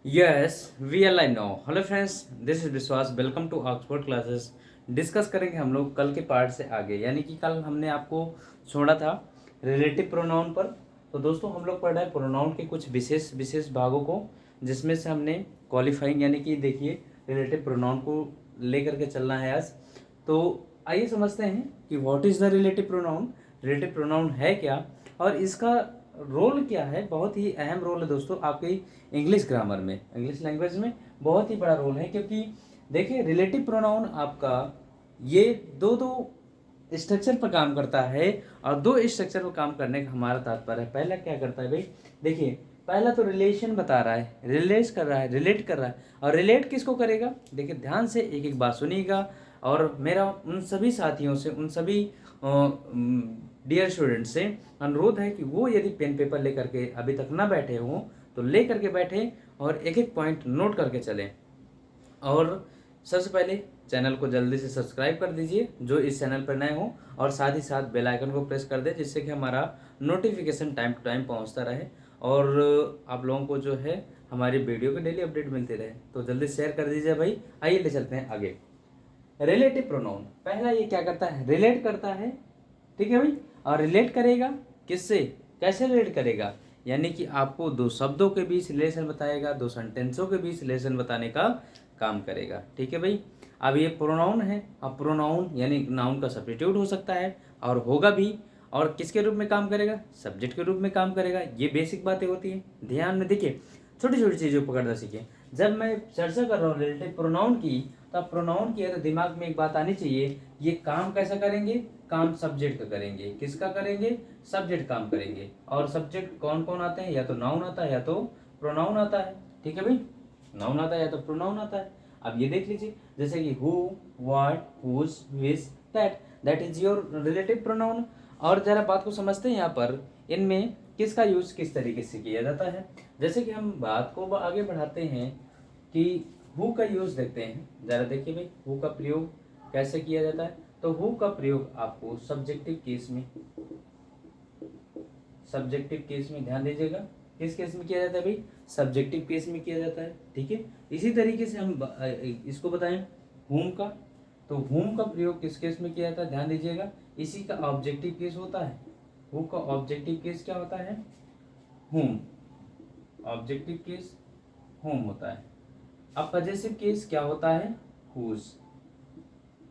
Yes we'll I know. Hello friends, this is Vishwas. Welcome to Oxford classes. Discuss करेंगे हम लोग कल के पार्ट से आगे, यानी कि कल हमने आपको छोड़ा था रिलेटिव प्रोनाउन पर। तो दोस्तों हम लोग पढ़ रहे हैं प्रोनाउन के कुछ विशेष विशेष भागों को, जिसमें से हमने क्वालिफाइंग यानी कि देखिए रिलेटिव प्रोनाउन को लेकर के चलना है आज। तो आइए समझते हैं कि what is the relative pronoun. Relative pronoun है क्या और इसका रोल क्या है। बहुत ही अहम रोल है दोस्तों आपकी इंग्लिश ग्रामर में, इंग्लिश लैंग्वेज में बहुत ही बड़ा रोल है। क्योंकि देखिए रिलेटिव प्रोनाउन आपका ये दो दो स्ट्रक्चर पर काम करता है, और दो स्ट्रक्चर पर काम करने का हमारा तात्पर्य है। पहला क्या करता है भाई, देखिए पहला तो रिलेशन बता रहा है, रिलेट कर रहा है, रिलेट कर रहा है। और रिलेट किसको करेगा, देखिए ध्यान से एक एक बात सुनिएगा। और मेरा उन सभी साथियों से, उन सभी डियर स्टूडेंट से अनुरोध है कि वो यदि पेन पेपर लेकर के अभी तक ना बैठे हों तो ले करके बैठे और एक एक पॉइंट नोट करके चलें। और सबसे पहले चैनल को जल्दी से सब्सक्राइब कर दीजिए जो इस चैनल पर नए हों, और साथ ही साथ बेल आइकन को प्रेस कर दें, जिससे कि हमारा नोटिफिकेशन टाइम टू टाइम पहुंचता रहे और आप लोगों को जो है हमारी वीडियो की डेली अपडेट मिलती रहे। तो जल्दी शेयर कर दीजिए भाई। आइए ले चलते हैं आगे। रिलेटिव प्रोनाउन पहला ये क्या करता है, रिलेट करता है, ठीक है भाई। और रिलेट करेगा किससे, कैसे रिलेट करेगा, यानी कि आपको दो शब्दों के बीच रिलेशन बताएगा, दो सेंटेंसों के बीच रिलेशन बताने का काम करेगा, ठीक है भाई। अब ये प्रोनाउन है। अब प्रोनाउन यानी नाउन का सब्स्टिट्यूट हो सकता है और होगा भी। और किसके रूप में काम करेगा, सब्जेक्ट के रूप में काम करेगा। ये बेसिक बातें होती हैं, ध्यान में देखिए, छोटी छोटी चीज़ों को पकड़ना सीखिए। जब मैं चर्चा कर रहा हूँ रिलेटिव प्रोनाउन की, तब प्रोनाउन की है तो दिमाग में एक बात आनी चाहिए, ये काम कैसा करेंगे, काम सब्जेक्ट का करेंगे। किसका करेंगे, सब्जेक्ट काम करेंगे। और सब्जेक्ट कौन कौन आते हैं, या तो नाउन आता है या तो प्रोनाउन आता है, ठीक है भाई। नाउन आता है या तो प्रोनाउन आता है। अब ये देख लीजिए, जैसे कि who, what, whose, which, that is your relative pronoun. और जरा बात को समझते हैं यहाँ पर, इनमें किसका यूज किस तरीके से किया जाता है। जैसे कि हम बात को आगे बढ़ाते हैं कि हु का यूज देखते हैं। जरा देखिए भाई, हु का प्रयोग कैसे किया जाता है। तो हु का प्रयोग आपको सब्जेक्टिव केस में, सब्जेक्टिव केस में ध्यान दीजिएगा, किस केस में किया जाता है भाई, सब्जेक्टिव केस में किया जाता है, ठीक है। इसी तरीके से हम इसको बताएं हुम का, तो हुम का प्रयोग किस केस में किया जाता है, ध्यान दीजिएगा, इसी का ऑब्जेक्टिव केस होता है। हु का ऑब्जेक्टिव केस क्या होता है, हुम, ऑब्जेक्टिव केस हुम होता है। अब पजेसिव केस क्या होता है, हुज,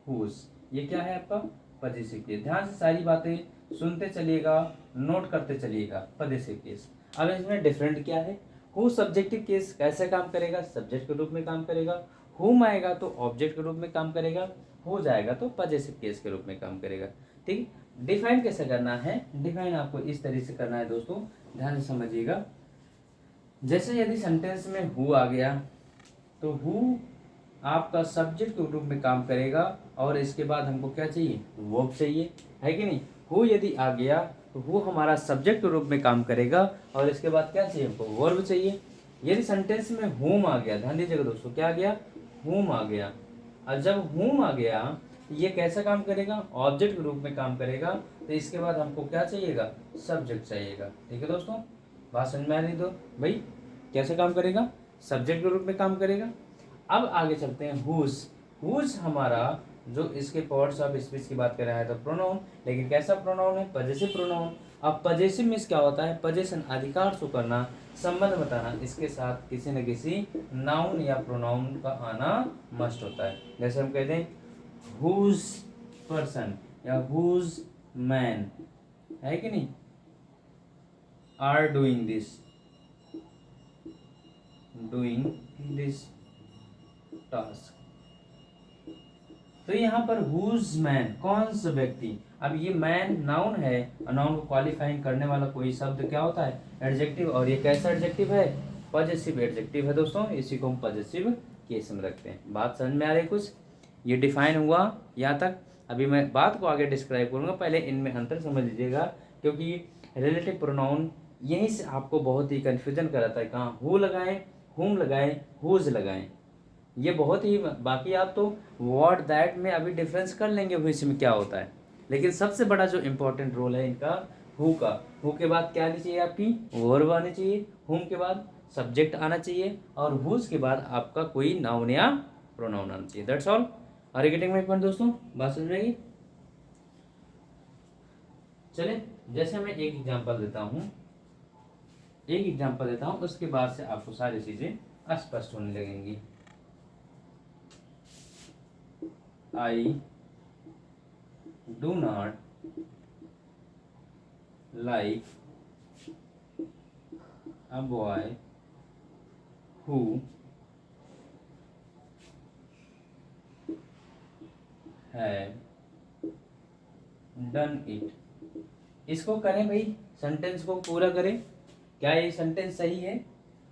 हुज। ये क्या है आपका पजेसिव केस। ध्यान से सारी बातें सुनते चलिएगा, नोट करते चलिएगा। पजेसिव केस, अब इसमें डिफरेंट क्या है। हु सब्जेक्टिव केस कैसे काम करेगा, सब्जेक्ट के रूप में काम करेगा। हुम आएगा तो ऑब्जेक्ट के रूप में काम करेगा। हो जाएगा तो पजेसिव केस के रूप में काम करेगा, ठीक। डिफाइन कैसे करना है, डिफाइन आपको इस तरीके से करना है दोस्तों, ध्यान से समझिएगा। जैसे यदि सेंटेंस में हु आ गया, तो हु आपका सब्जेक्ट के रूप में काम करेगा, और इसके बाद हमको क्या चाहिए, वर्ब चाहिए, है कि नहीं। हु यदि आ गया तो हु हमारा सब्जेक्ट के रूप में काम करेगा, और इसके बाद क्या चाहिए हमको, वर्ब चाहिए। यदि सेंटेंस में हुम आ गया, ध्यान दीजिएगा दोस्तों, क्या आ गया, हुम आ गया। और जब हुम आ गया तो ये कैसा काम करेगा, ऑब्जेक्ट के रूप में काम करेगा। तो इसके बाद हमको क्या चाहिएगा, सब्जेक्ट चाहिएगा, ठीक है दोस्तों। बात समझ में आ रही तो भाई, कैसे काम करेगा, सब्जेक्ट के रूप में काम करेगा। अब आगे चलते हैं हुज। हुज हमारा जो इसके पार्ट्स ऑफ स्पीच की बात कर रहा है तो प्रोनाउन, लेकिन कैसा प्रोनाउन है, पजेसिव प्रोनाउन। अब पजेसिव मीन्स क्या होता है, पोजीशन, अधिकार शो करना, संबंध बताना, इसके साथ किसी न किसी नाउन या प्रोनाउन का आना मस्ट होता है। जैसे हम कहते हैं हुज पर्सन या हुज मैन, है कि नहीं, are doing this, doing this task. तो यहाँ पर हुज मैन, कौन सा व्यक्ति। अब ये मैन नाउन है, और नाउन को क्वालिफाइंग करने वाला कोई शब्द क्या होता है, एडजेक्टिव। और ये कैसा एडजेक्टिव है, पॉजिटिव एडजेक्टिव है दोस्तों, इसी को हम पॉजिटिव केस में रखते हैं। बात समझ में आ रही कुछ, ये डिफाइन हुआ यहाँ तक। अभी मैं बात को आगे डिस्क्राइब करूँगा, पहले इनमें अंतर समझ लीजिएगा, क्योंकि रिलेटिव प्रोनाउन यहीं से आपको बहुत ही कन्फ्यूजन कराता है, कहाँ हु लगाएं, हुम लगाएं, हुज लगाएं। ये बहुत ही, बाकी आप तो व्हाट दैट में अभी डिफरेंस कर लेंगे हुई में क्या होता है, लेकिन सबसे बड़ा जो इम्पोर्टेंट रोल है इनका हु का। हु के बाद क्या आनी चाहिए आपकी, वर्ब आनी चाहिए। हुम के बाद सब्जेक्ट आना चाहिए और हुज के बाद आपका कोई नाउन या प्रोनाउन आना चाहिए। That's all. Are you getting my point दोस्तों? बात समझ में आई? चले, जैसे मैं एक एग्जांपल देता हूँ, उसके बाद से आपको सारी चीजें स्पष्ट होने लगेंगी। I do not like a boy who have done it। इसको करें भाई, सेंटेंस को पूरा करें। क्या ये सेंटेंस सही है?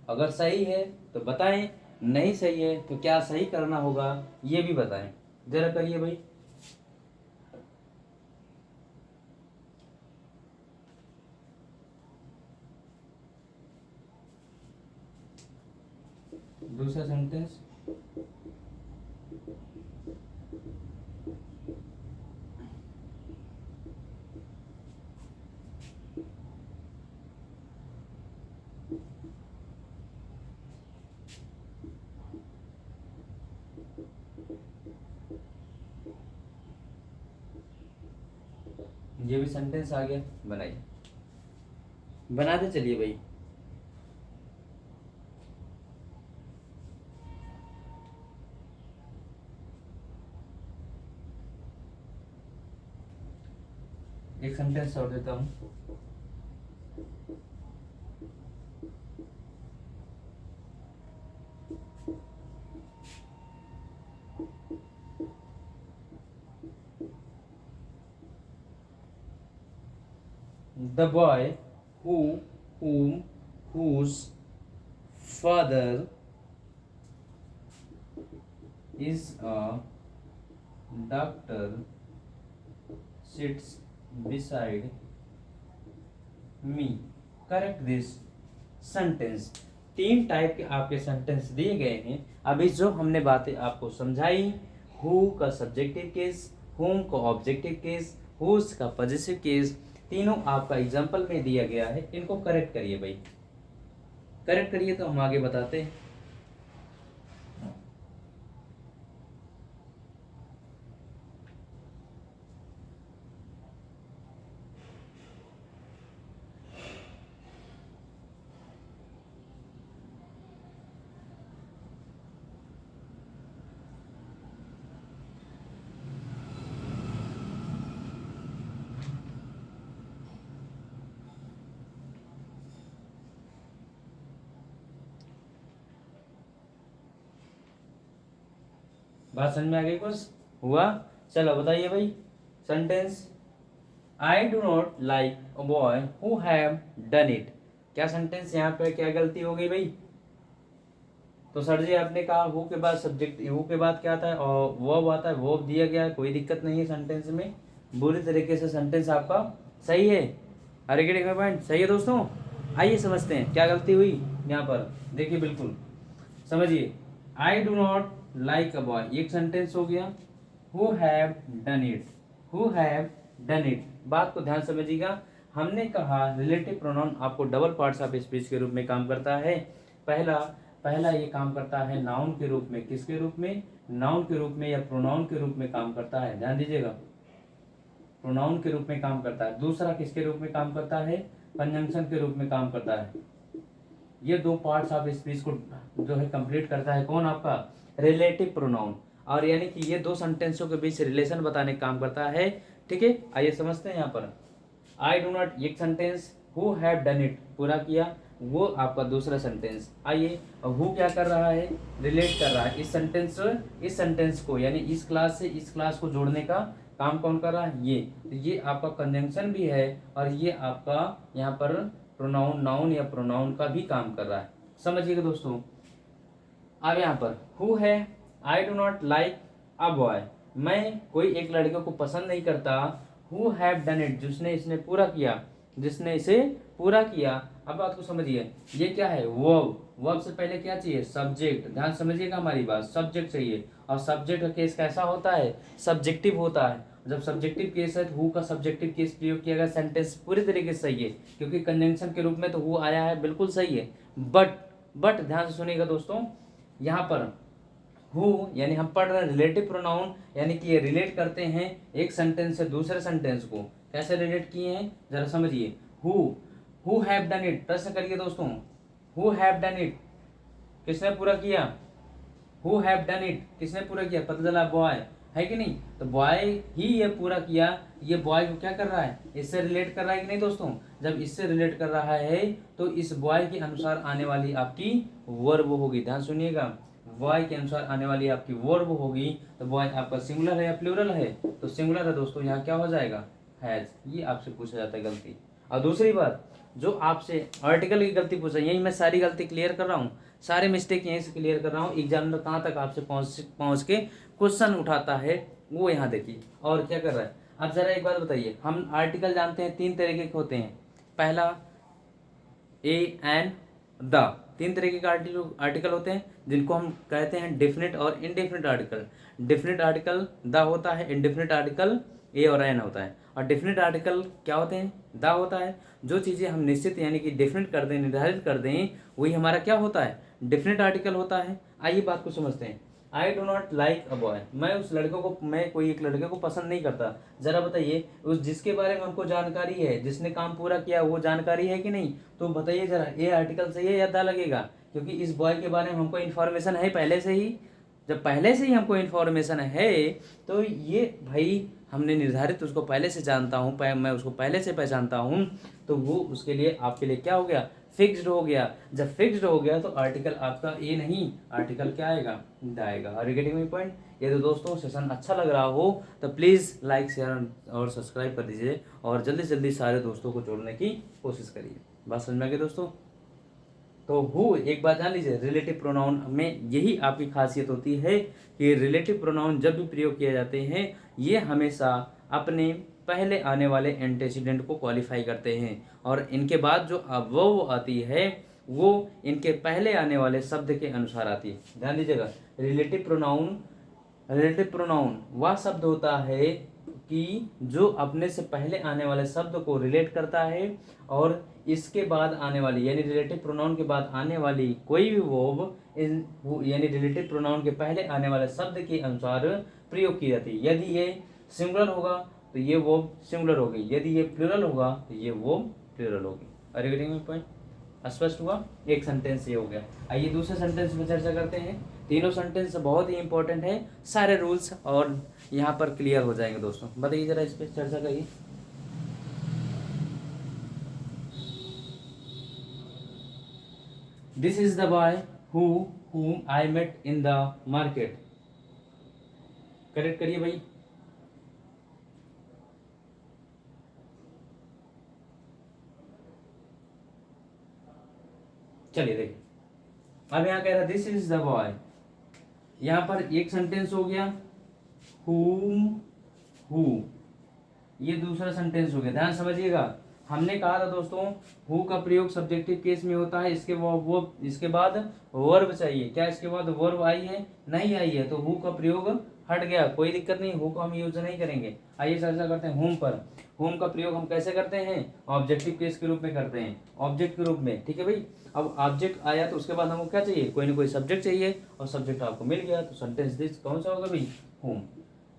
अगर सही है तो बताएं, नहीं सही है तो क्या सही करना होगा ये भी बताएं। जरा करिए भाई। दूसरा सेंटेंस, ये भी सेंटेंस आ गया, बनाइए, बनाते चलिए भाई। एक सेंटेंस और देता हूं। The boy whose father is a doctor sits beside me। Correct this sentence. तीन टाइप के आपके सेंटेंस दिए गए हैं। अभी जो हमने बातें आपको समझाई, हु का सब्जेक्टिव केस, हुम का ऑब्जेक्टिव केस, हुज का पॉजिटिव केस, तीनों आपका एग्जाम्पल में दिया गया है। इनको करेक्ट करिए भाई, करेक्ट करिए तो हम आगे बताते हैं। बात समझ में आ गई? कुछ हुआ? चलो बताइए भाई। Sentence, I do not like a boy who have done it. क्या सेंटेंस यहाँ पे क्या गलती हो गई भाई? तो सर जी आपने कहा हु के बाद सब्जेक्ट, हु के बाद क्या आता है और वर्ब आता है, वर्ब दिया गया है, कोई दिक्कत नहीं है सेंटेंस में। बुरी तरीके से सेंटेंस आपका सही है। अरे के पॉइंट सही है दोस्तों। आइए समझते हैं क्या गलती हुई यहाँ पर। देखिए बिल्कुल समझिए। I do not like a boy एक सेंटेंस हो गया, who have done it, who have done it. बात को ध्यान समझिएगा। हमने कहा रिलेटिव प्रोनाउन आपको डबल पार्ट्स ऑफ स्पीच के रूप में काम करता है। पहला पहला ये काम करता है नाउन के रूप में। किसके रूप में? नाउन के रूप में या प्रोनाउन के रूप में काम करता है। ध्यान दीजिएगा, प्रोनाउन के रूप में काम करता है। दूसरा किसके रूप में काम करता है? कंजंक्शन के रूप में काम करता है। ये दो पार्ट्स ऑफ स्पीच को जो है कंप्लीट करता है कौन? आपका रिलेटिव प्रोनाउन। और यानी कि ये दो सेंटेंसों के बीच रिलेशन बताने का काम करता है। ठीक है, आइए समझते हैं यहाँ पर। आई डू नॉट एक sentence, who have done it पूरा किया, वो आपका दूसरा सेंटेंस। आइए हु क्या कर रहा है? रिलेट कर रहा है इस सेंटेंस को, यानी इस क्लास से इस क्लास को जोड़ने का काम कौन कर रहा है? ये। तो ये आपका कंजंक्शन भी है और ये आपका यहाँ पर प्रोनाउन, नाउन या प्रोनाउन का भी काम कर रहा है। समझिएगा दोस्तों। अब यहाँ पर हु है, I do not like a boy, मैं कोई एक लड़के को पसंद नहीं करता। हु हैव डन इट, जिसने इसने पूरा किया, जिसने इसे पूरा किया। अब बात को समझिए, ये क्या है? वर्ब। वर्ब से पहले क्या चाहिए? सब्जेक्ट। ध्यान समझिएगा हमारी बात, सब्जेक्ट चाहिए। और सब्जेक्ट का केस कैसा होता है? सब्जेक्टिव होता है। जब सब्जेक्टिव केस है तो हु का सब्जेक्टिव केस प्रयोग किया गया, सेंटेंस पूरी तरीके से सही है, क्योंकि कंजंक्शन के रूप में तो हु आया है, बिल्कुल सही है। बट बट ध्यान से सुनिएगा दोस्तों, यहाँ पर हु यानी हम पढ़ रहे हैं रिलेटिव प्रोनाउन, यानी कि ये रिलेट करते हैं एक सेंटेंस से दूसरे सेंटेंस को। कैसे रिलेट किए हैं जरा समझिए। हु हैव डन इट, प्रश्न करिए दोस्तों, हु हैव डन इट, किसने पूरा किया? हु हैव डन इट, किसने पूरा किया? पता चला बॉय, है कि नहीं? तो बॉय ही ये पूरा किया, ये बॉय को क्या कर रहा है? इससे रिलेट कर रहा है कि नहीं दोस्तों? जब इससे रिलेट कर रहा है तो इस बॉय के अनुसार आने वाली आपकी वर्ब होगी। ध्यान सुनिएगा, बॉय के अनुसार आने वाली आपकी वर्ब होगी। तो बॉय आपका सिंगुलर है या प्लूरल है? तो सिंगुलर है दोस्तों, यहाँ क्या हो जाएगा? हैज। ये आपसे पूछा जाता है गलती। और दूसरी बात, जो आपसे आर्टिकल की गलती पूछा, यही मैं सारी गलती क्लियर कर रहा हूँ, सारे मिस्टेक यहीं से क्लियर कर रहा हूँ। एग्जामिनर कहाँ तक आपसे पहुँच के क्वेश्चन उठाता है वो यहाँ देखिए और क्या कर रहा है। अब जरा एक बात बताइए, हम आर्टिकल जानते हैं 3 तरीके के होते हैं। पहला ए एंड द, 3 तरीके के आर्टिकल होते हैं जिनको हम कहते हैं डेफिनेट और indefinite article. Definite article the होता है, इनडेफिनेट आर्टिकल ए और एन होता है। और डेफिनेट आर्टिकल क्या होते हैं? द होता है। जो चीज़ें हम निश्चित यानी कि डेफिनेट कर दें, निर्धारित कर दें, वही हमारा क्या होता है? डेफिनेट आर्टिकल होता है। आइए बात को समझते हैं। I do not like a boy, मैं उस लड़के को, मैं कोई एक लड़के को पसंद नहीं करता। जरा बताइए, उस जिसके बारे में हमको जानकारी है, जिसने काम पूरा किया, वो जानकारी है कि नहीं? तो बताइए जरा, ये आर्टिकल सही है या दा लगेगा? क्योंकि इस बॉय के बारे में हमको इन्फॉर्मेशन है पहले से ही। जब पहले से ही हमको इन्फॉर्मेशन है तो ये भाई हमने निर्धारित, उसको पहले से जानता हूँ, मैं उसको पहले से पहचानता हूँ, तो वो उसके लिए, आपके लिए क्या हो गया? फिक्स्ड हो गया। जब फिक्स्ड हो गया तो आर्टिकल आपका ए नहीं, आर्टिकल क्या आएगा? द आएगा। Are you getting my point? ये तो दोस्तों सेशन अच्छा लग रहा हो तो प्लीज़ लाइक, शेयर और सब्सक्राइब कर दीजिए और जल्दी से जल्दी सारे दोस्तों को जोड़ने की कोशिश करिए। बात समझ में आ गई दोस्तों? तो हु, एक बात जान लीजिए, रिलेटिव प्रोनाउन में यही आपकी खासियत होती है कि रिलेटिव प्रोनाउन जब भी प्रयोग किए जाते हैं ये हमेशा अपने पहले आने वाले एंटेसिडेंट को क्वालिफाई करते हैं और इनके बाद जो वो आती है वो इनके पहले आने वाले शब्द के अनुसार आती है। ध्यान दीजिएगा, रिलेटिव प्रोनाउन वह शब्द होता है कि जो अपने से पहले आने वाले शब्द को रिलेट करता है और इसके बाद आने वाली यानी रिलेटिव प्रोनाउन के बाद आने वाली कोई भी वर्ब यानी रिलेटिव प्रोनाउन के पहले आने वाले शब्द के अनुसार प्रयोग की जाती है। यदि ये सिंगुलर होगा तो ये वर्ब सिंगुलर होगी, यदि ये प्लूरल होगा तो ये वर्ब प्लूरल होगी। Are you getting my point? स्पष्ट हुआ? एक सेंटेंस ये हो गया। आइए दूसरे सेंटेंस में चर्चा करते हैं। तीनों सेंटेंस बहुत ही इंपॉर्टेंट है, सारे रूल्स और यहाँ पर क्लियर हो जाएंगे दोस्तों। बताइए जरा इस पर चर्चा करिए। This is the boy whom I met in the market। Correct करिए भाई। चलिए देखिए, अब यहाँ कह रहा दिस इज द बॉय, यहाँ पर एक सेंटेंस हो गया हु, ये दूसरा सेंटेंस हो गया। ध्यान समझिएगा, हमने कहा था दोस्तों हु का प्रयोग सब्जेक्टिव केस में होता है, इसके बाद वर्ब चाहिए। क्या इसके बाद वर्ब आई है? नहीं आई है, तो हु का प्रयोग हट गया, कोई दिक्कत नहीं, हु को हम यूज नहीं करेंगे। आइए चर्चा करते हैं होम पर। होम का प्रयोग हम कैसे करते हैं? ऑब्जेक्टिव केस के रूप में करते हैं, ऑब्जेक्ट के रूप में, ठीक है भाई। अब ऑब्जेक्ट आया तो उसके बाद हमको क्या चाहिए? कोई ना कोई सब्जेक्ट चाहिए और सब्जेक्ट आपको मिल गया तो सेंटेंस दिस कौन सा होगा भाई? Whom.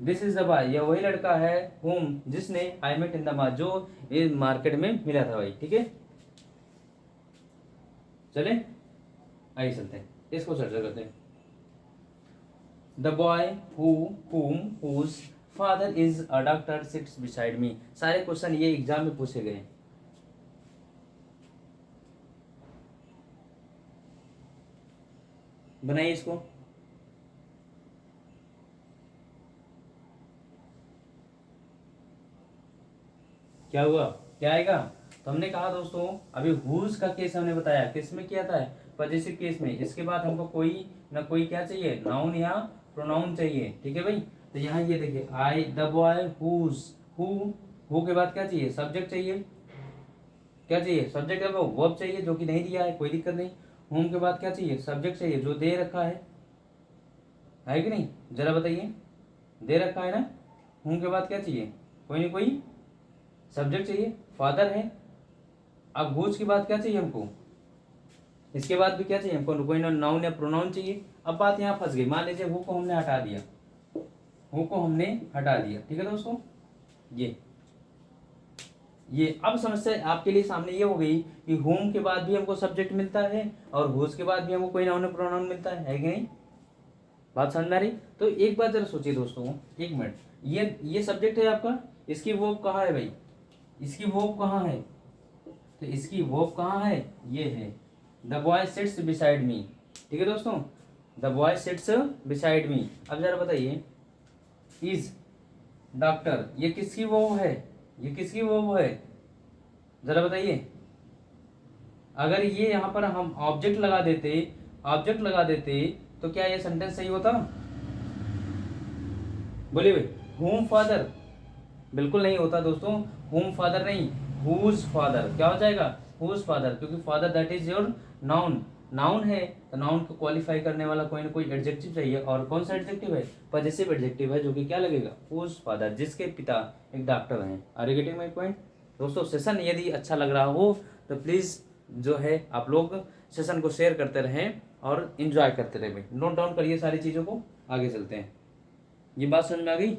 This is the boy, यह वही लड़का है होम जिसने I met in the market, जो इस मार्केट में मिला था भाई, ठीक है। चले आइए चलते हैं, इसको चर्चा करते हैं। The boy whose father is a doctor sits beside me. सारे क्वेश्चन ये एग्जाम में पूछे गए। बनाइए इसको। क्या हुआ? क्या आएगा? तो हमने कहा दोस्तों अभी हुज का केस हमने बताया, किस में किया था? पॉजिटिव केस में। इसके बाद हमको कोई ना कोई क्या चाहिए? नाउन या प्रोनाउन चाहिए, ठीक है भाई। तो यहाँ ये देखिए, I the boy whose, who के बाद क्या चाहिए? सब्जेक्ट चाहिए। क्या चाहिए? सब्जेक्ट है वो वर्ब चाहिए, जो कि नहीं दिया है, कोई दिक्कत नहीं। होम के बाद क्या चाहिए? सब्जेक्ट चाहिए, जो दे रखा है कि नहीं? जरा बताइए, दे रखा है ना। होम के बाद क्या चाहिए? कोई ना कोई सब्जेक्ट चाहिए, फादर है। अब हुज की बात क्या चाहिए हमको? इसके बाद भी क्या चाहिए हमको, कोई नाउन या प्रोनाउन चाहिए। अब बात यहाँ फंस गई, मान लीजिए हु को हमने हटा दिया, हु को हमने हटा दिया, ठीक है दोस्तों। ये अब समस्या आपके लिए सामने ये हो गई कि होम के बाद भी हमको सब्जेक्ट मिलता है और हुज के बाद भी हमको कोई नाउन या प्रोनाउन मिलता है कि नहीं। बात समझ में आ रही। तो एक बात जरा सोचिए दोस्तों, एक मिनट, ये सब्जेक्ट है आपका, इसकी वर्ब कहाँ है भाई, इसकी वर्ब कहाँ है, तो इसकी वर्ब कहाँ है, ये है the boy sits beside me, ठीक है दोस्तों, the boy sits beside me. अब जरा बताइए, इज डॉक्टर, ये किसकी वर्ब है, ये किसकी वर्ब है, जरा बताइए। अगर ये यहाँ पर हम ऑब्जेक्ट लगा देते, ऑब्जेक्ट लगा देते तो क्या ये सेंटेंस सही होता, बोलिए भाई। होम फादर, बिल्कुल नहीं होता दोस्तों, होम फादर नहीं, हुज फादर, क्या हो जाएगा, हुज फादर, क्योंकि father that is your noun, noun है तो नाउन को क्वालिफाई करने वाला कोई ना कोई एडजेक्टिव चाहिए, और कौन सा एडजेक्टिव है, पॉजिटिव एडजेक्टिव है, जो कि क्या लगेगा, हुज फादर, जिसके पिता एक डॉक्टर हैं। Are you getting my point दोस्तों। सेशन यदि अच्छा लग रहा हो तो प्लीज़ जो है आप लोग सेशन को शेयर करते रहें और इन्जॉय करते रहें, नोट डाउन करिए सारी चीज़ों को, आगे चलते हैं। ये बात समझ में आ गई।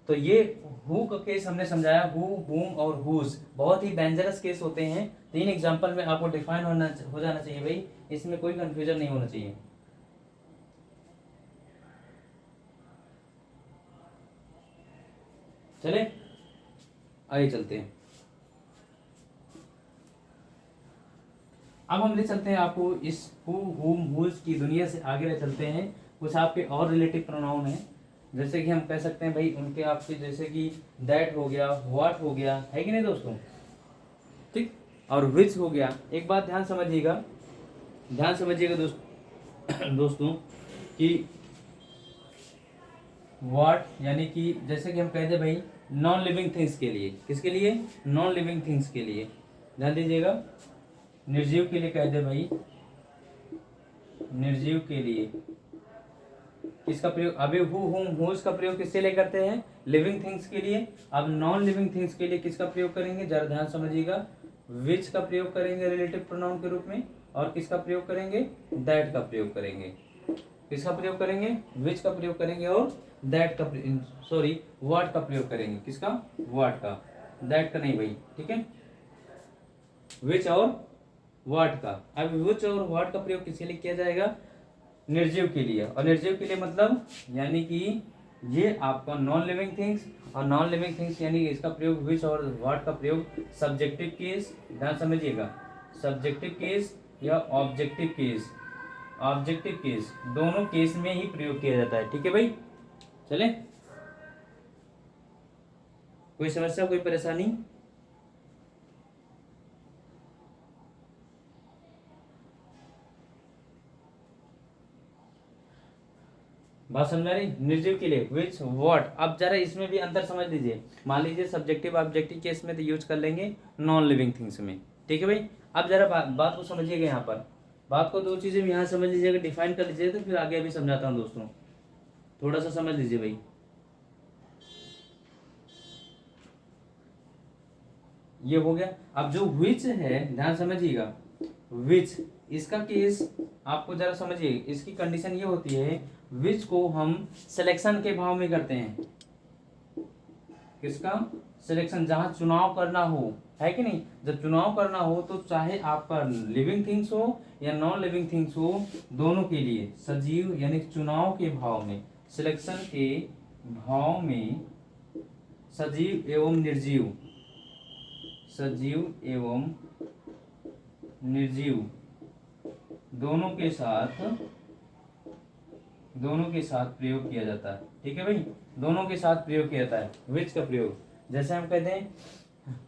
तो ये हु का केस हमने समझाया, हु, हुम और हुज बहुत ही डेंजरस केस होते हैं। 3 एग्जांपल में आपको डिफाइन हो जाना चाहिए भाई, इसमें कोई कंफ्यूजन नहीं होना चाहिए। चले आगे चलते हैं। अब हम ले चलते हैं आपको इस हु, हुम, हुज की दुनिया से आगे ले चलते हैं। कुछ आपके और रिलेटिव प्रोनाउन हैं, जैसे कि हम कह सकते हैं भाई उनके आपके, जैसे कि दैट हो गया, व्हाट हो गया, है कि नहीं दोस्तों, ठीक, और विच हो गया। एक बात ध्यान समझिएगा, ध्यान समझिएगा दोस्तों कि व्हाट यानी कि जैसे कि हम कहते हैं भाई नॉन लिविंग थिंग्स के लिए, किसके लिए, नॉन लिविंग थिंग्स के लिए, ध्यान दीजिएगा, निर्जीव के लिए कहते हैं भाई, निर्जीव के लिए किसका प्रयोग, अभी हु, हुम, हुज का प्रयोग किसके लिए करते हैं, लिविंग थिंग्स के लिए। अब नॉन लिविंग थिंग्स के लिए किसका प्रयोग करेंगे, जरा ध्यान समझिएगा, विच का प्रयोग करेंगे रिलेटिव प्रोनाउन के रूप में, और किसका प्रयोग करेंगे, दैट का प्रयोग करेंगे, किसका प्रयोग करेंगे, विच का प्रयोग करेंगे और दैट का, सॉरी व्हाट का प्रयोग करेंगे, किसका, व्हाट का, दैट का नहीं भाई, ठीक है, विच और व्हाट का। अब विच और व्हाट का प्रयोग किसके लिए किया जाएगा, निर्जीव के लिए, और निर्जीव के लिए मतलब यानी कि ये आपका नॉन लिविंग थिंग्स, और नॉन लिविंग थिंग्स यानी इसका प्रयोग विच और व्हाट का प्रयोग सब्जेक्टिव केस, ध्यान समझिएगा, सब्जेक्टिव केस या ऑब्जेक्टिव केस, ऑब्जेक्टिव केस दोनों केस में ही प्रयोग किया जाता है, ठीक है भाई। चले, कोई समस्या, कोई परेशानी, बात समझ आ रही। निर्जीव के लिए विच, व्हाट। अब जरा इसमें भी अंतर समझ लीजिए, मान लीजिए सब्जेक्टिव ऑब्जेक्टिव केस में तो यूज कर लेंगे नॉन लिविंग थिंग्स में, ठीक है भाई। अब जरा बात को समझिएगा, यहाँ पर बात को 2 चीजें यहाँ समझ लीजिएगा, डिफाइन कर लीजिए, तो फिर आगे अभी समझाता हूँ दोस्तों, थोड़ा सा समझ लीजिए भाई। ये हो गया। अब जो विच है ध्यान समझिएगा, विच इसका केस आपको जरा समझिए, इसकी कंडीशन ये होती है, विच को हम सिलेक्शन के भाव में करते हैं, किसका, सिलेक्शन, जहां चुनाव करना हो, है कि नहीं, जब चुनाव करना हो तो चाहे आपका लिविंग थिंग्स हो या नॉन लिविंग थिंग्स हो, दोनों के लिए सजीव यानी चुनाव के भाव में, सिलेक्शन के भाव में सजीव एवं निर्जीव, सजीव एवं निर्जीव दोनों के साथ प्रयोग किया जाता है, ठीक है भाई, दोनों के साथ प्रयोग किया जाता है विच का प्रयोग। जैसे हम कहते हैं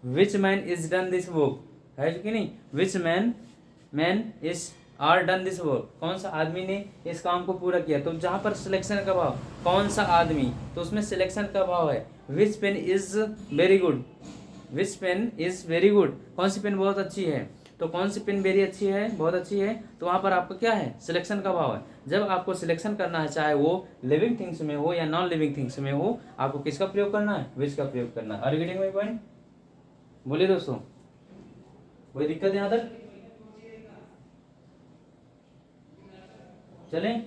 which man is done this work, है कि नहीं, which man is are done this work, कौन सा आदमी ने इस काम को पूरा किया। तो जहां पर सिलेक्शन का भाव, कौन सा आदमी, तो उसमें सिलेक्शन का भाव है, which pen is very good, which pen is very good, कौन सी पेन बहुत अच्छी है, तो कौन सी पेन वेरी अच्छी है, बहुत अच्छी है, तो वहां पर आपका क्या है, सिलेक्शन का भाव है। जब आपको सिलेक्शन करना है, चाहे वो लिविंग थिंग्स में हो या नॉन लिविंग थिंग्स में हो, आपको किसका प्रयोग करना है, विच का प्रयोग करना है। Are you getting my point, बोलिए दोस्तों, कोई दिक्कत यहाँ तक। चलें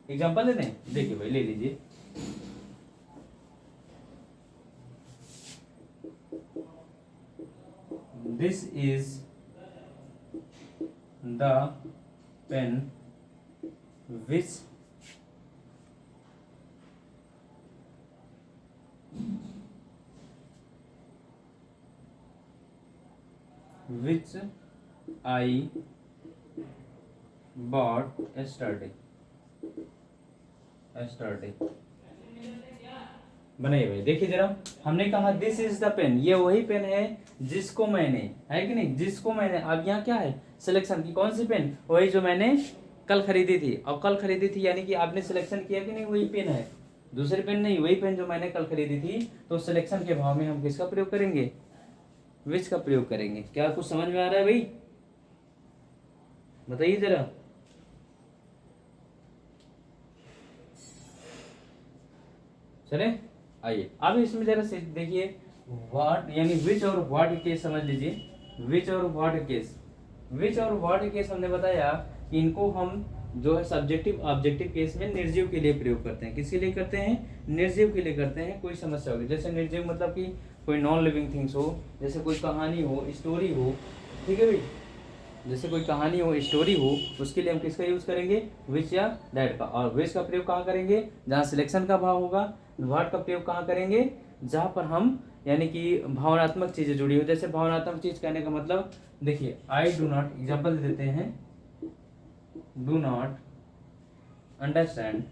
एग्जांपल दे दें, देखिए भाई ले लीजिए। This is the pen which I bought yesterday। बनाइए भाई, देखिए जरा, हमने कहा दिस इज द पेन, ये वही पेन है जिसको मैंने, है कि नहीं, जिसको मैंने, अब यहाँ क्या है सिलेक्शन की, कौन सी पेन, वही जो मैंने कल खरीदी थी। और कल खरीदी थी यानी कि आपने सिलेक्शन किया कि नहीं, वही पेन है, दूसरी पेन नहीं, वही पेन जो मैंने कल खरीदी थी। तो सिलेक्शन के भाव में हम किसका प्रयोग करेंगे, विच का प्रयोग करेंगे। क्या कुछ समझ में आ रहा है भाई, बताइए जरा। चले आइए अब इसमें जरा से देखिए, व्हाट यानी विच और व्हाट केस समझ लीजिए। विच और व्हाट केस, विच और व्हाट केस हमने बताया कि इनको हम जो है सब्जेक्टिव ऑब्जेक्टिव केस में निर्जीव के लिए प्रयोग करते हैं। किसके लिए करते हैं, निर्जीव के लिए करते हैं। कोई समस्या होगी, जैसे निर्जीव मतलब कि कोई नॉन लिविंग थिंग्स हो, जैसे कोई कहानी हो, स्टोरी हो, ठीक है भाई, जैसे कोई कहानी हो, स्टोरी हो, उसके लिए हम किसका यूज करेंगे, विच या दैट का। और विच का प्रयोग कहाँ करेंगे, जहाँ सिलेक्शन का भाव होगा। व्हाट का प्रयोग कहाँ करेंगे, जहाँ पर हम यानी कि भावनात्मक चीजें जुड़ी हो। जैसे भावनात्मक चीज कहने का मतलब देखिए, आई डू नॉट, एग्जाम्पल देते हैं, do not understand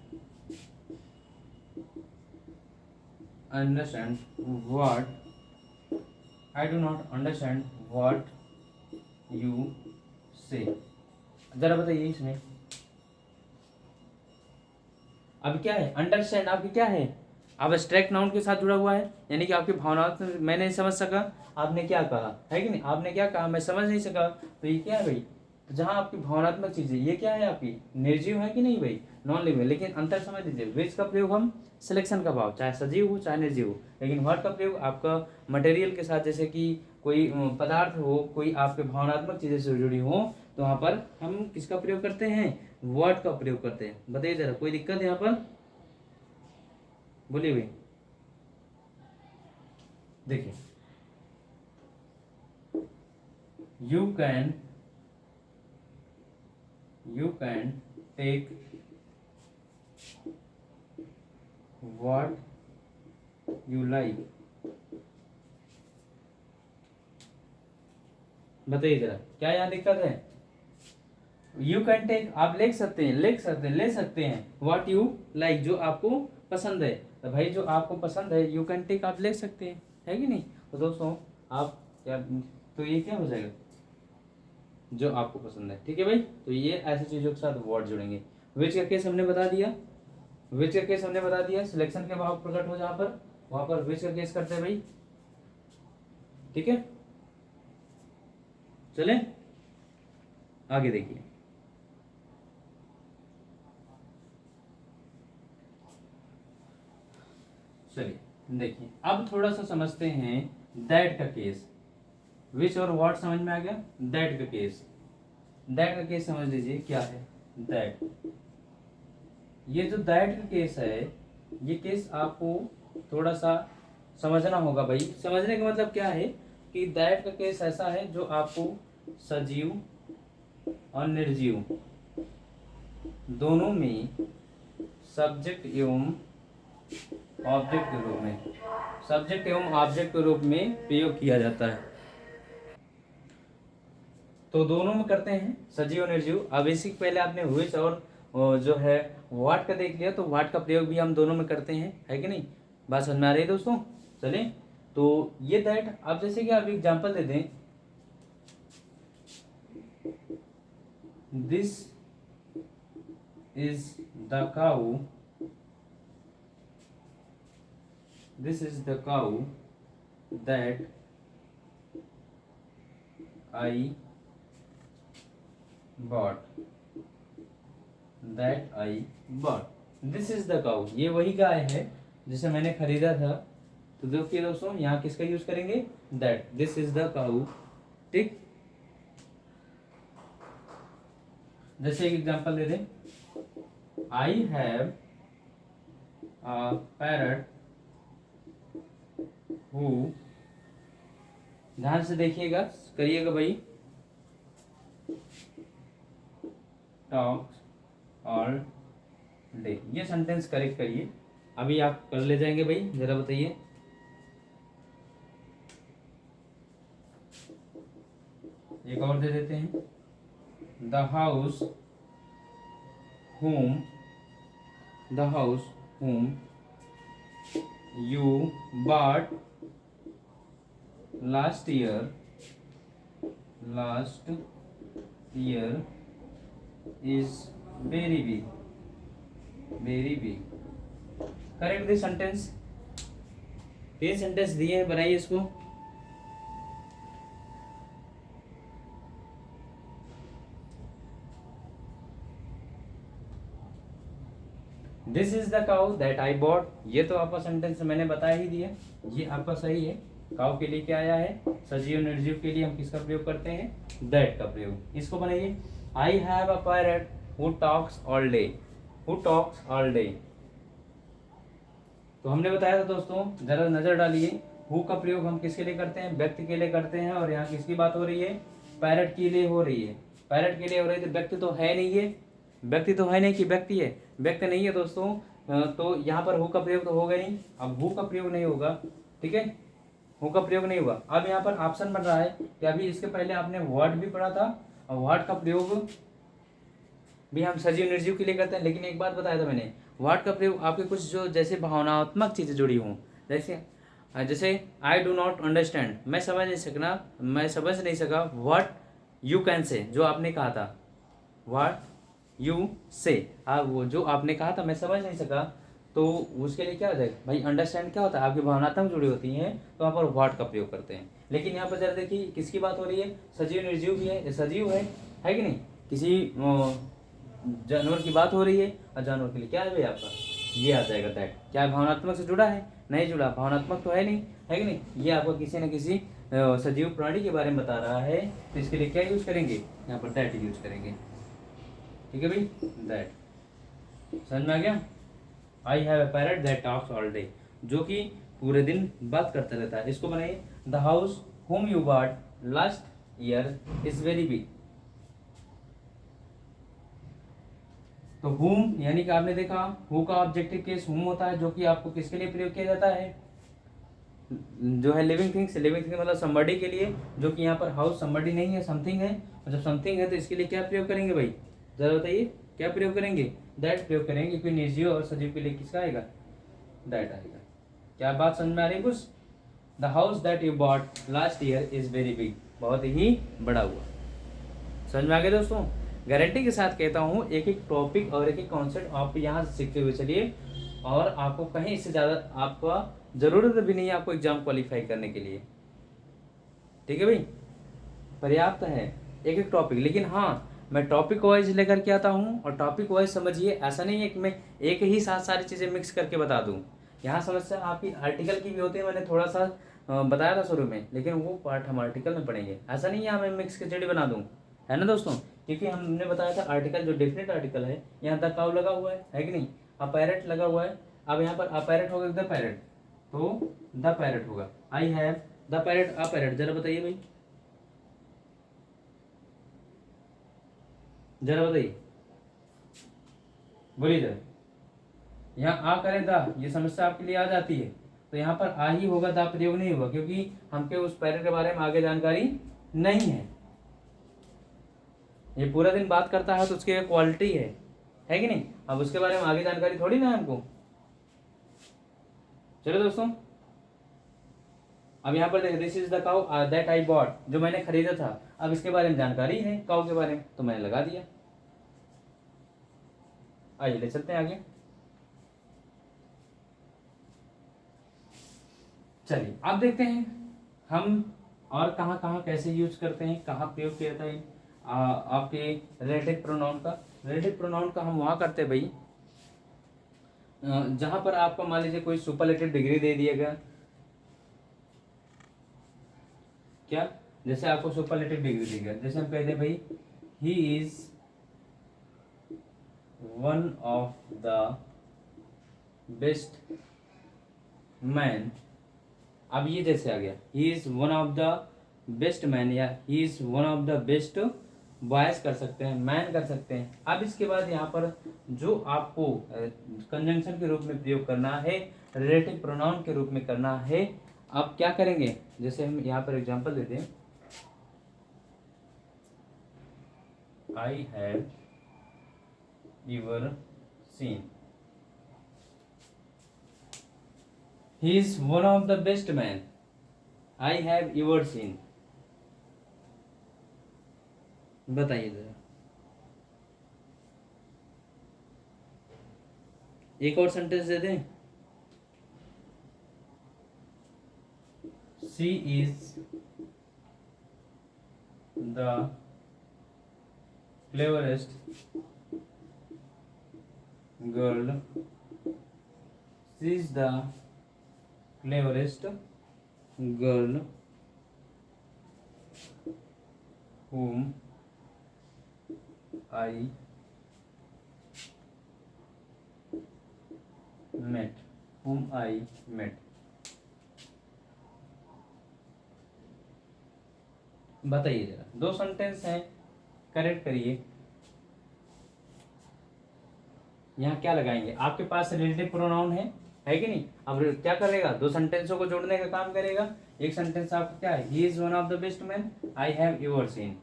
what, I do not understand what you से। जरा बताइए इसमें अब क्या है, अंडरस्टैंड आपकी क्या है, अब एब्स्ट्रैक्ट नाउन के साथ जुड़ा हुआ है, यानी कि आपकी भावनात्मक, मैं नहीं समझ सका, आपने क्या कहा, है कि नहीं, आपने क्या कहा, मैं समझ नहीं सका, तो ये क्या है भाई, तो जहाँ आपकी भावनात्मक चीजें, ये क्या है आपकी निर्जीव है कि नहीं भाई, नॉन लिविंग। लेकिन अंतर समझ लीजिए, विच का प्रयोग हम सिलेक्शन का भाव, चाहे सजीव हो चाहे निर्जीव हो। लेकिन व्हाट का प्रयोग आपका मटेरियल के साथ, जैसे कि कोई पदार्थ हो, कोई आपके भावनात्मक चीजें से जुड़ी हो, तो वहां पर हम किसका प्रयोग करते हैं, व्हाट का प्रयोग करते हैं। बताइए जरा, कोई दिक्कत है यहाँ पर, बोलिए भाई। देखिए, you can take what you like. बताइए जरा, क्या यहाँ दिक्कत है, यू कैन टेक आप ले सकते हैं, ले सकते हैं, व्हाट यू लाइक जो आपको पसंद है। तो भाई जो आपको पसंद है, यू कैन टेक आप ले सकते हैं, है कि नहीं। तो दोस्तों आप क्या, तो ये क्या हो जाएगा, जो आपको पसंद है, ठीक है भाई। तो ये ऐसी चीजों के साथ वर्ड जुड़ेंगे। विच का केस हमने बता दिया, विच का केस हमने बता दिया, सिलेक्शन के भाव प्रकट हो जहां पर, वहां पर विच का केस करते हैं भाई, ठीक है। चले आगे देखिए, चलिए देखिए, अब थोड़ा सा समझते हैं दैट का केस। विच और व्हाट समझ में आ गया, दैट का केस, दैट का केस समझ लीजिए क्या है, दैट, ये जो दैट का केस है, ये केस आपको थोड़ा सा समझना होगा भाई। समझने का मतलब क्या है कि दैट का केस ऐसा है जो आपको सजीव और निर्जीव दोनों में सब्जेक्ट एवं ऑब्जेक्ट के रूप में, सब्जेक्ट एवं ऑब्जेक्ट के रूप में प्रयोग किया जाता है। तो दोनों में करते हैं, सजीव और निर्जीव। अब इसी पहले आपने विच और जो है व्हाट का देख लिया, तो व्हाट का प्रयोग भी हम दोनों में करते हैं, है कि नहीं। बात समझ में आ रही है दोस्तों। चलें, तो ये दैट, अब जैसे कि आप एग्जांपल दे दें, this is the cow, this is the cow that I bought, that I bought, this is the cow, ये वही गाय है जिसे मैंने खरीदा था। तो देखिए दोस्तों, यहाँ किसका यूज करेंगे, दैट, दिस इज द काऊ, ठीक। जैसे एक एग्जांपल दे दें, I have a parrot who, ध्यान से देखिएगा, करिएगा भाई, टॉक्स ऑल डे। ये सेंटेंस करेक्ट करिए, अभी आप कर ले जाएंगे भाई, जरा बताइए। एक और दे देते हैं, the house whom the house whom you bought last year is very big। Correct this sentence. 3 sentence दिए हैं, बनाइए इसको। This is the cow that I bot, ये तो आपका सेंटेंस मैंने बता ही दिया, ये आपका सही है। काउ के लिए क्या आया है, सजीव निर्जीव के लिए हम किसका प्रयोग करते हैं, दैट का प्रयोग। इसको बनाइए, I have a parrot who talks all day, who talks all day. तो हमने बताया था दोस्तों, जरा नजर डालिए, हु का प्रयोग हम किसके लिए करते हैं, व्यक्ति के लिए करते हैं, और यहाँ किसकी बात हो रही है, पैरट के लिए हो रही है। पैरट के लिए हो रही है, तो व्यक्ति तो है नहीं, ये व्यक्ति तो है नहीं कि व्यक्ति है, व्यक्ति नहीं है दोस्तों। तो यहाँ पर हु का प्रयोग तो होगा नहीं, अब हु का प्रयोग नहीं होगा, ठीक है, हु का प्रयोग नहीं हुआ। अब यहाँ पर ऑप्शन बन रहा है कि अभी इसके पहले आपने वर्ड भी पढ़ा था, और वर्ड का प्रयोग भी हम सजीव निर्जीव के लिए करते हैं, लेकिन एक बात बताया था मैंने, वर्ड का प्रयोग आपके कुछ जो जैसे भावनात्मक चीज़ें जुड़ी हों, जैसे आई डू नॉट अंडरस्टैंड, मैं समझ नहीं सका व्हाट यू कैन से, जो आपने कहा था, व्हाट यू से, वो जो आपने कहा था मैं समझ नहीं सका, तो उसके लिए क्या हो जाएगा भाई, अंडरस्टैंड क्या होता है, आपकी भावनात्मक जुड़ी होती हैं, तो वहाँ पर व्हाट का प्रयोग करते हैं। लेकिन यहाँ पर जरा देखिए किसकी बात हो रही है, सजीव निर्जीव भी है, सजीव है कि नहीं, किसी जानवर की बात हो रही है, और जानवर के लिए क्या है भाई आपका, ये आ जाएगा दैट। क्या भावनात्मक से जुड़ा है, नहीं जुड़ा, भावनात्मक तो है नहीं, है कि नहीं, ये आपको किसी न किसी सजीव प्राणी के बारे में बता रहा है, तो इसके लिए क्या यूज करेंगे, यहाँ पर दैट यूज करेंगे, ठीक है भाई, दैट। समझ में आ गया, I have a parrot that talks all day, जो कि पूरे दिन बात करता रहता है। इसको बनाइए, the house home you bought last year is very big. तो हुम यानी कि आपने देखा, हु का ऑब्जेक्टिव केस हुम होता है, जो कि आपको किसके लिए प्रयोग किया जाता है, जो है लिविंग थिंग्स मतलब समबडी के लिए, जो कि यहाँ पर हाउस समबडी नहीं है, समथिंग है, और जब समथिंग है तो इसके लिए क्या प्रयोग करेंगे भाई, जरा बताइए क्या प्रयोग करेंगे, दैट प्रयोग करेंगे, क्योंकि निर्जीव और सजीव के लिए किसका आएगा, दैट आएगा। क्या बात समझ में आ रही है कुछ, the house that you bought last year is very big, बहुत ही बड़ा हुआ। समझ में आ गया दोस्तों, गारंटी के साथ कहता हूँ, एक एक टॉपिक और एक एक कॉन्सेप्ट आप यहाँ सीखते हुए चलिए, और आपको कहीं इससे ज़्यादा आपका ज़रूरत भी नहीं है आपको एग्जाम क्वालिफाई करने के लिए, ठीक है भाई, पर्याप्त है एक एक टॉपिक। लेकिन हाँ, मैं टॉपिक वाइज लेकर के आता हूँ, और टॉपिक वाइज समझिए, ऐसा नहीं है कि मैं एक ही साथ सारी चीज़ें मिक्स करके बता दूँ। यहाँ समस्या आपकी आर्टिकल की भी होती है, मैंने थोड़ा सा बताया था शुरू में, लेकिन वो पार्ट हम आर्टिकल में पढ़ेंगे, ऐसा नहीं है मैं मिक्स खिचड़ी बना दूँ, है ना दोस्तों, क्योंकि हमने बताया था आर्टिकल जो डेफिनेट आर्टिकल है, यहाँ द काउ लगा हुआ है कि नहीं, अपैरेट लगा हुआ है, अब यहाँ पर अपैरेट होगा द पैरेट, तो द पैरेट होगा, आई हैव द पैरेट अपैरेट, जरा बताइए भाई, जरा बताइए, बोलिए जरा, यहाँ आ करें द, ये समस्या आपके लिए आ जाती है, तो यहाँ पर आ ही होगा, द प्रयोग नहीं होगा, क्योंकि हमके उस पैरेट के बारे में आगे जानकारी नहीं है। ये पूरा दिन बात करता है तो उसकी एक क्वालिटी है कि नहीं, अब उसके बारे में आगे जानकारी थोड़ी ना है हमको। चलो दोस्तों, अब यहाँ पर देखिए, this is the cow that I bot, जो मैंने खरीदा था, अब इसके बारे में जानकारी है काउ के बारे में, तो मैंने लगा दिया। आइए ले चलते हैं आगे, चलिए आप देखते हैं हम और कहाँ कहाँ कैसे यूज करते हैं, कहाँ प्रयोग किया जाता है आपके रिलेटिव प्रोनाउन का। रिलेटिव प्रोनाउन का हम वहाँ करते हैं भाई, जहाँ पर आपको मान लीजिए कोई सुपरलेटिव डिग्री दे दिया गया, क्या, जैसे आपको सुपरलेटिव डिग्री दी गया, जैसे हम कहते हैं भाई he is one of the best man, अब ये जैसे आ गया, he is one of the best man या he is one of the best boys कर सकते हैं, मैन कर सकते हैं। अब इसके बाद यहाँ पर जो आपको कंजंक्शन के रूप में प्रयोग करना है, रिलेटिव प्रोनाउन के रूप में करना है, आप क्या करेंगे, जैसे हम यहाँ पर एग्जांपल देते हैं, I have ever seen, he is one of the best man, I have ever seen. बताइए जरा, एक और सेंटेंस दे दें, she is the cleverest girl, she is the cleverest girl whom I met, whom I met। बताइए जरा, दो sentence हैं, correct करिए। यहाँ क्या लगाएंगे, आपके पास रिलेटिव प्रोनाउन है कि नहीं। अब क्या करेगा, दो सेंटेंसों को जोड़ने का काम करेगा। एक सेंटेंस आपका क्या है, ही is one of the best man I have ever seen,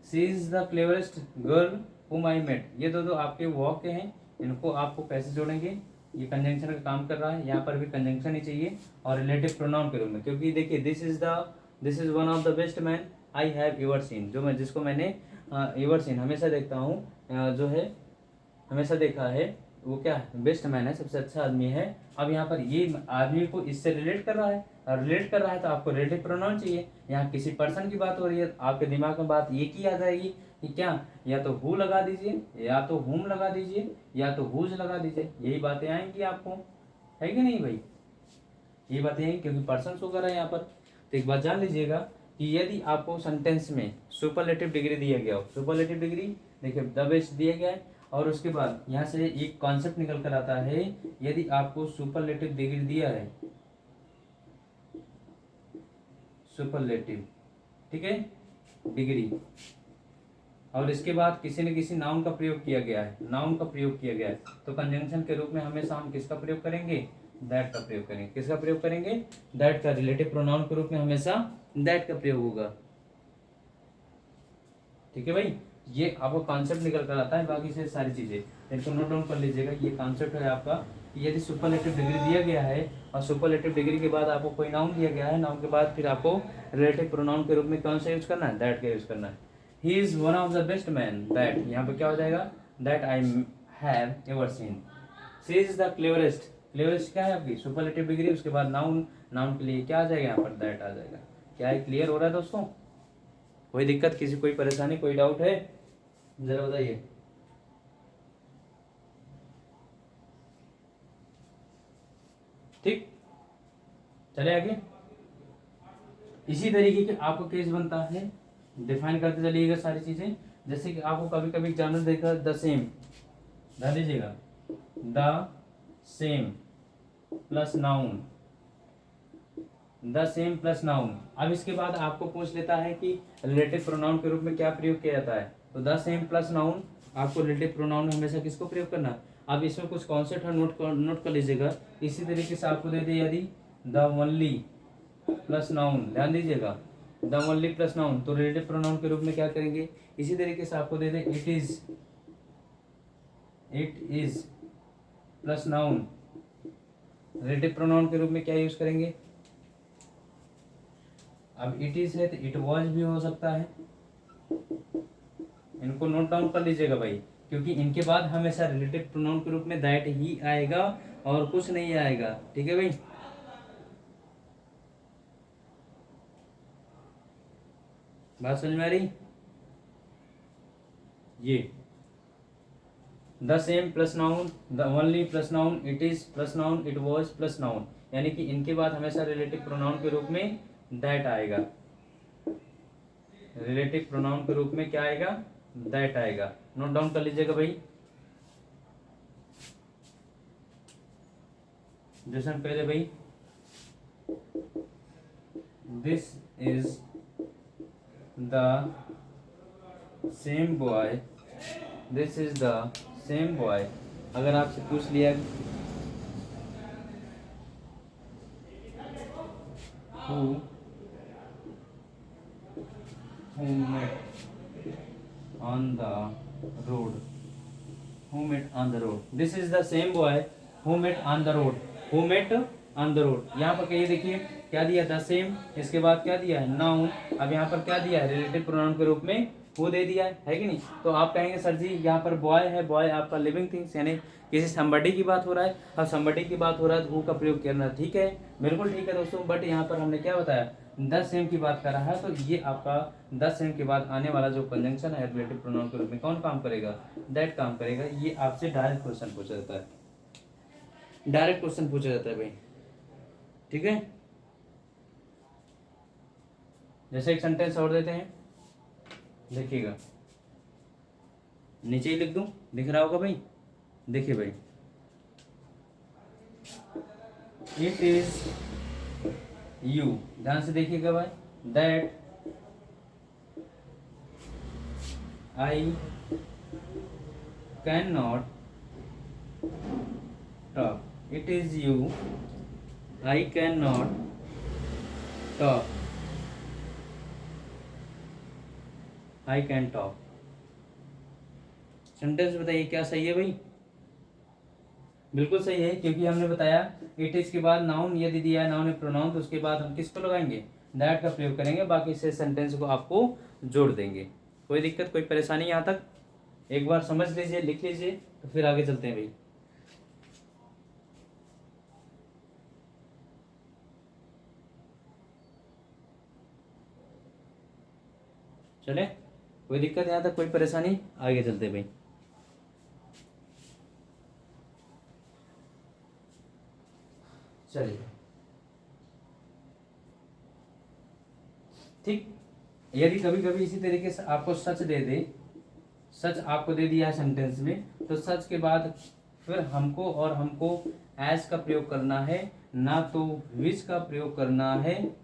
she is the cleverest girl हुम आई मेट। ये दो आपके वाक्य हैं, इनको आपको कैसे जोड़ेंगे, ये कंजंक्शन का काम कर रहा है, यहाँ पर भी कंजंक्शन ही चाहिए और रिलेटिव प्रोनाउन के रूप में, क्योंकि देखिए this is one of the best man I have ever seen, जो मैं जिसको मैंने एवर सीन हमेशा देखता हूँ, जो है हमेशा देखा है, वो क्या है, बेस्ट मैन है, सबसे अच्छा आदमी है। अब यहाँ पर ये आदमी को इससे रिलेट कर रहा है, और रिलेट कर रहा है तो आपको रिलेटिव प्रोनाउन चाहिए। यहाँ किसी पर्सन की बात हो रही है, आपके दिमाग में बात ये की आ जाएगी कि क्या, या तो हु लगा दीजिए, या तो हुम लगा दीजिए, या तो हुज लगा दीजिए, यही बातें आएंगी आपको, है कि नहीं भाई, ये बातें आएंगी क्योंकि पर्सन शो कर रहा है यहाँ पर। तो एक बात जान लीजिएगा कि यदि आपको सेंटेंस में सुपरलेटिव डिग्री दिया गया हो, सुपरलेटिव डिग्री देखिए द बेस्ट दिया गया है, और उसके बाद यहाँ से एक कॉन्सेप्ट निकल कर आता है, यदि आपको सुपरलेटिव डिग्री दिया है, सुपरलेटिव, ठीक है, डिग्री, और इसके बाद किसी न किसी नाउन का प्रयोग किया गया है, नाउन का प्रयोग किया गया है, तो कंजंक्शन के रूप में हमेशा हम किसका प्रयोग करेंगे, दैट का प्रयोग करेंगे। किसका प्रयोग करेंगे, दैट का। रिलेटिव प्रोनाउन के रूप में हमेशा दैट का प्रयोग होगा, ठीक है भाई। ये आपको कॉन्सेप्ट निकल कर आता है, बाकी से सारी चीजें इनको नोट डाउन कर लीजिएगा। ये कॉन्सेप्ट है आपका कि यदि सुपरलेटिव डिग्री दिया गया है और सुपरलेटिव डिग्री के बाद आपको कोई नाउन दिया गया है, नाउन के बाद फिर आपको रिलेटिव प्रोनाउन के रूप में कौन सा यूज करना है, दैट का यूज करना है। ही is one of the best man that, यहाँ पे क्या हो जाएगा, that I have ever seen. She is the cleverest, cleverest क्या है आपकी सुपरलेटिव डिग्री, उसके बाद नाउन, नाउन के लिए क्या आ जाएगा, यहाँ पर दैट आ जाएगा। क्या है, क्लियर हो रहा है दोस्तों, कोई दिक्कत, किसी कोई परेशानी, कोई डाउट है, जरा बताइए। ठीक, चले आगे। इसी तरीके के आपको केस बनता है, डिफाइन करते चलिएगा सारी चीजें। जैसे कि आपको कभी कभी एग्जाम्पल देखा, द सेम, ध्यान दीजिएगा, the same plus noun, the same plus noun. अब इसके बाद आपको पूछ लेता है कि रिलेटिव प्रोनाउन के रूप में क्या प्रयोग किया जाता है, तो द सेम प्लस नाउन, आपको रिलेटिव प्रोनाउन में हमेशा किसको प्रयोग करना है। अब इसमें कुछ कॉन्सेप्ट है, नोट कर लीजिएगा। इसी तरीके से आपको दे दे यदि द ओनली प्लस नाउन, ध्यान दीजिएगा, द ओनली प्लस नाउन, तो रिलेटिव प्रोनाउन के रूप में क्या करेंगे। इसी तरीके से आपको दे दे it is plus noun, relative pronoun के रूप में क्या यूज करेंगे। अब इट इज है तो इट वॉज भी हो सकता है, इनको नोट डाउन कर लीजिएगा भाई, क्योंकि इनके बाद हमेशा रिलेटिव प्रोनाउन के रूप में दैट ही आएगा और कुछ नहीं आएगा, ठीक है भाई। बात समझ में आ रही, ये the same plus noun, the only plus noun, it is plus noun, it was plus noun, यानी कि इनके बाद हमेशा रिलेटिव प्रोनाउन के रूप में दैट आएगा, रिलेटिव प्रोनाउन के रूप में क्या आएगा, दैट आएगा। नोट डाउन कर लीजिएगा भाई। जैसे पहले भाई this is the same boy, this is the same boy. अगर आपसे पूछ लिया who met on the road, who met on the road, this is the same boy who met on the road, who met on the road। यहाँ पर कहिए देखिए क्या दिया था सेम, इसके बाद क्या दिया है नाउन, अब यहाँ पर क्या दिया है रिलेटिव प्रोनाउन के रूप में वो दे दिया है कि नहीं। तो आप कहेंगे सर जी यहाँ पर बॉय है, बॉय आपका लिविंग थिंग्स यानी किसी समबडी की बात हो रहा है, अब समबडी की बात हो रहा है तो हु का प्रयोग करना ठीक है, बिल्कुल ठीक है दोस्तों। बट यहाँ पर हमने क्या बताया 10 सेम की बात कर रहा है, तो ये आपका 10 सेम के बाद आने वाला जो कंजंक्शन है रिलेटिव प्रोनाउन के रूप में कौन काम करेगा, दैट काम करेगा। ये आपसे डायरेक्ट क्वेश्चन पूछा जाता है, डायरेक्ट क्वेश्चन पूछा जाता है भाई, ठीक है। जैसे एक सेंटेंस और देते हैं, देखिएगा नीचे ही लिख दूं, दिख रहा होगा भाई, देखिए भाई इट इज यू, ध्यान से देखिएगा भाई, that I can not talk, it is you I can not talk, I can talk. Sentence बताइए क्या सही है भाई, बिल्कुल सही है, क्योंकि हमने बताया इट इज के बाद नाउन यदि दिया है, नाउन है प्रोनाउन, तो उसके बाद हम किसको लगाएंगे, दैट का प्रयोग करेंगे, बाकी से सेंटेंस को आपको जोड़ देंगे। कोई दिक्कत कोई परेशानी यहाँ तक, एक बार समझ लीजिए लिख लीजिए तो फिर आगे चलते हैं भाई। चले, कोई दिक्कत यहाँ तक कोई परेशानी, आगे चलते हैं भाई। चलिए ठीक, यदि कभी कभी इसी तरीके से आपको सच दे दे, सच आपको दे दिया है सेंटेंस में, तो सच के बाद फिर हमको और हमको एज का प्रयोग करना है, ना तो विच का प्रयोग करना है,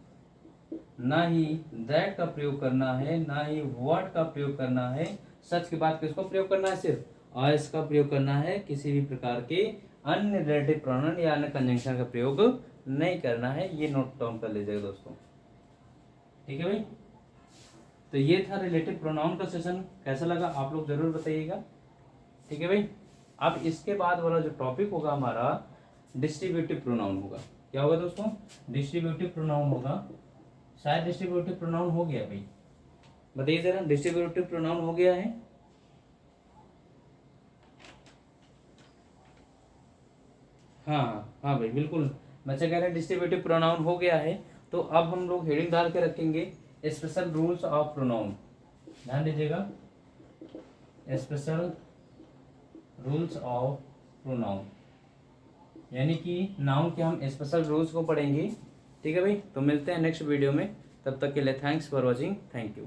ना ही दैट का प्रयोग करना है, ना ही व्हाट का प्रयोग करना है। सच के बाद किसको प्रयोग करना है, सिर्फ एज का प्रयोग करना है, किसी भी प्रकार के अन्य रिलेटिव प्रोनाउन या अन्य कंजंक्शन का प्रयोग नहीं करना है। ये नोट डाउन कर लीजिएगा दोस्तों, ठीक है भाई। तो ये था रिलेटिव प्रोनाउन का सेशन, कैसा लगा आप लोग जरूर बताइएगा, ठीक है भाई। अब इसके बाद वाला जो टॉपिक होगा हमारा डिस्ट्रीब्यूटिव प्रोनाउन होगा। क्या होगा दोस्तों, डिस्ट्रीब्यूटिव प्रोनाउन होगा। शायद डिस्ट्रीब्यूटिव प्रोनाउन हो गया भाई, बताइए जरा, डिस्ट्रीब्यूटिव प्रोनाउन हो गया है, हाँ हाँ भाई बिल्कुल, बच्चे कह रहे हैं डिस्ट्रीब्यूटिव प्रोनाउन हो गया है। तो अब हम लोग हेडिंग डाल के रखेंगे स्पेशल रूल्स ऑफ प्रोनाउन, ध्यान दीजिएगा, स्पेशल रूल्स ऑफ प्रोनाउन, यानी कि नाउन के हम स्पेशल रूल्स को पढ़ेंगे, ठीक है भाई। तो मिलते हैं नेक्स्ट वीडियो में, तब तक के लिए thanks for watching, thank you.